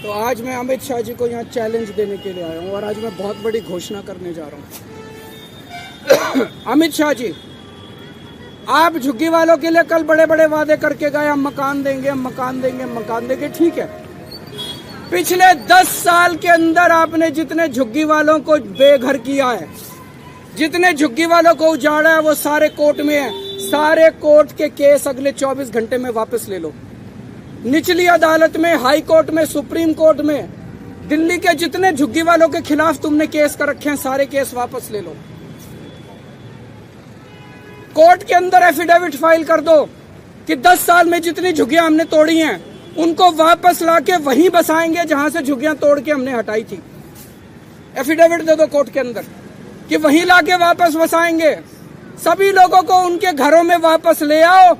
तो आज मैं अमित शाह जी को यहाँ चैलेंज देने के लिए आया हूँ और आज मैं बहुत बड़ी घोषणा करने जा रहा हूँ। अमित शाह जी, आप झुग्गी वालों के लिए कल बड़े बड़े वादे करके गए, हम मकान देंगे, हम मकान देंगे, हम मकान देंगे। ठीक है, पिछले 10 साल के अंदर आपने जितने झुग्गी वालों को बेघर किया है, जितने झुग्गी वालों को उजाड़ा है, वो सारे कोर्ट में है। सारे कोर्ट के केस अगले 24 घंटे में वापस ले लो। निचली अदालत में, हाई कोर्ट में, सुप्रीम कोर्ट में, दिल्ली के जितने झुग्गी वालों के खिलाफ तुमने केस कर रखे हैं, सारे केस वापस ले लो। कोर्ट के अंदर एफिडेविट फाइल कर दो कि 10 साल में जितनी झुग्गियां हमने तोड़ी हैं, उनको वापस लाके वहीं बसाएंगे जहां से झुग्गियां तोड़ के हमने हटाई थी। एफिडेविट दे दो कोर्ट के अंदर कि वहीं लाके वापस बसाएंगे। सभी लोगों को उनके घरों में वापस ले आओ।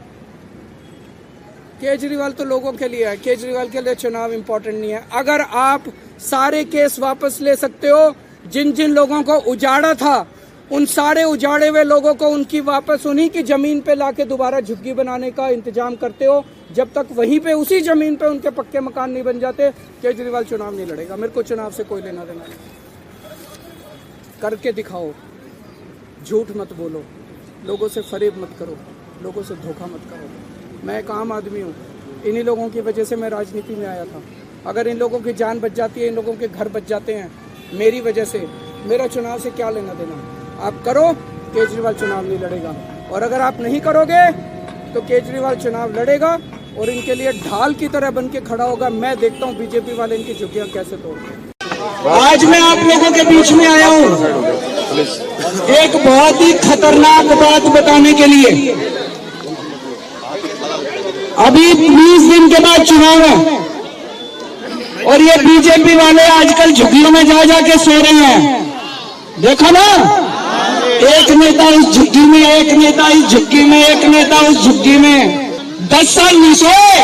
केजरीवाल तो लोगों के लिए है, केजरीवाल के लिए चुनाव इंपॉर्टेंट नहीं है। अगर आप सारे केस वापस ले सकते हो, जिन जिन लोगों को उजाड़ा था, उन सारे उजाड़े हुए लोगों को उनकी वापस उन्हीं की जमीन पे लाके दोबारा झुग्गी बनाने का इंतजाम करते हो, जब तक वहीं पे उसी जमीन पे उनके पक्के मकान नहीं बन जाते, केजरीवाल चुनाव नहीं लड़ेगा। मेरे को चुनाव से कोई लेना देना नहीं। करके दिखाओ, झूठ मत बोलो, लोगों से फरेब मत करो, लोगों से धोखा मत करो। मैं एक आम आदमी हूँ, इन्हीं लोगों की वजह से मैं राजनीति में आया था। अगर इन लोगों की जान बच जाती है, इन लोगों के घर बच जाते हैं मेरी वजह से, मेरा चुनाव से क्या लेना देना। आप करो, केजरीवाल चुनाव नहीं लड़ेगा। और अगर आप नहीं करोगे तो केजरीवाल चुनाव लड़ेगा और इनके लिए ढाल की तरह बन के खड़ा होगा। मैं देखता हूँ बीजेपी वाले इनकी झुग्गियां कैसे तोड़ते हैं। आज मैं आप लोगों के बीच में आया हूँ एक बहुत ही खतरनाक बात बताने के लिए। अभी 20 दिन के बाद चुनाव है और ये बीजेपी वाले आजकल झुग्गियों में जा जाके सो रहे हैं। देखो ना, एक नेता इस झुग्गी में, एक नेता इस झुग्गी में, एक नेता उस झुग्गी में। 10 साल नहीं सोए,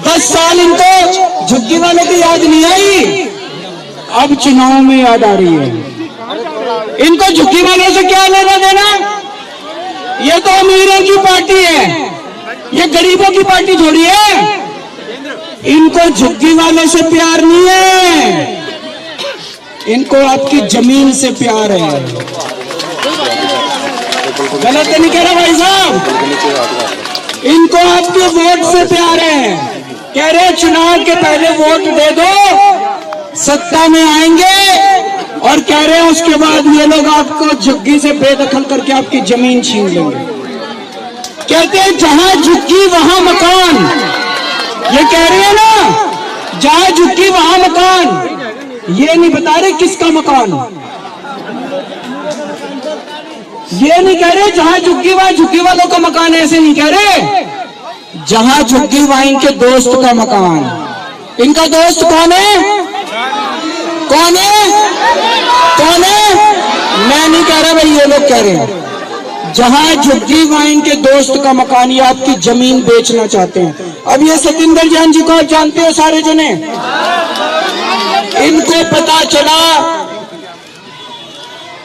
10 साल इनको झुग्गी वाले की याद नहीं आई, अब चुनाव में याद आ रही है। इनको झुग्गी वालों से क्या लेना देना? ये तो अमीरों की पार्टी है, ये गरीबों की पार्टी थोड़ी है। इनको झुग्गी वालों से प्यार नहीं है, इनको आपकी जमीन से प्यार है। गलत नहीं कह रहा भाई साहब, इनको आपके वोट से प्यार है। कह रहे चुनाव के पहले वोट दे दो, सत्ता में आएंगे, और कह रहे हैं उसके बाद ये लोग आपको झुग्गी से बेदखल करके आपकी जमीन छीन लेंगे। कहते हैं जहां झुग्गी वहां मकान, ये कह रहे हैं ना, जहां झुग्गी वहां मकान। ये नहीं बता रहे किसका मकान, ये नहीं कह रहे जहां झुग्गी वहां झुग्गी वालों का मकान, ऐसे नहीं कह रहे। जहां झुग्गी वहां इनके दोस्त का मकान। इनका दोस्त कौन है? कौन है? कौन है? मैं नहीं कह रहा भाई, ये लोग कह रहे हैं। जहां झुग्गी वहां इनके दोस्त का मकान, ये आपकी जमीन बेचना चाहते हैं। अब ये सतिंदर जैन जी को आप जानते हो सारे जने, इनको पता चला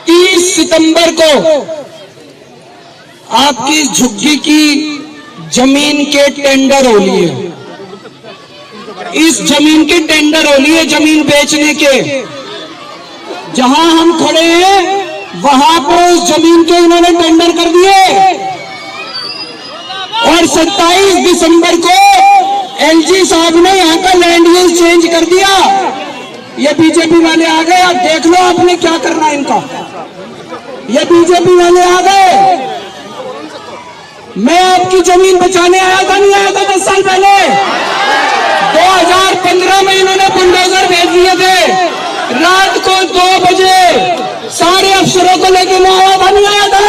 30 सितंबर को आपकी झुग्गी की जमीन के टेंडर हो लिए। इस जमीन के टेंडर हो लिए, जमीन बेचने के। जहां हम खड़े हैं वहां पर उस जमीन के इन्होंने टेंडर कर दिए और 27 दिसंबर को एलजी साहब ने यहां का लैंड यूज चेंज कर दिया। ये बीजेपी वाले आ गए, आप देख लो आपने क्या करना है इनका। ये बीजेपी वाले आ गए। मैं आपकी जमीन बचाने आया था, नहीं आया था 10 साल पहले? 2015 में इन्होंने बुलडोजर भेज दिए थे। रात को 2 बजे सारे अफसरों को लेके मैं आया था, नहीं आया था?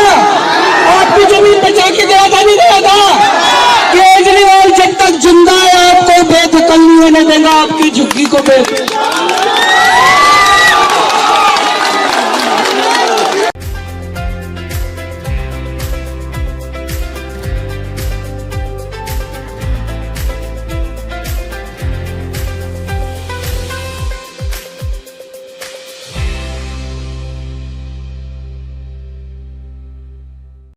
आपकी जमीन बचा के गया था, नहीं गया था? केजरीवाल जब तक जिंदा है आपको बेदखल नहीं होने देगा, आपकी झुग्गी को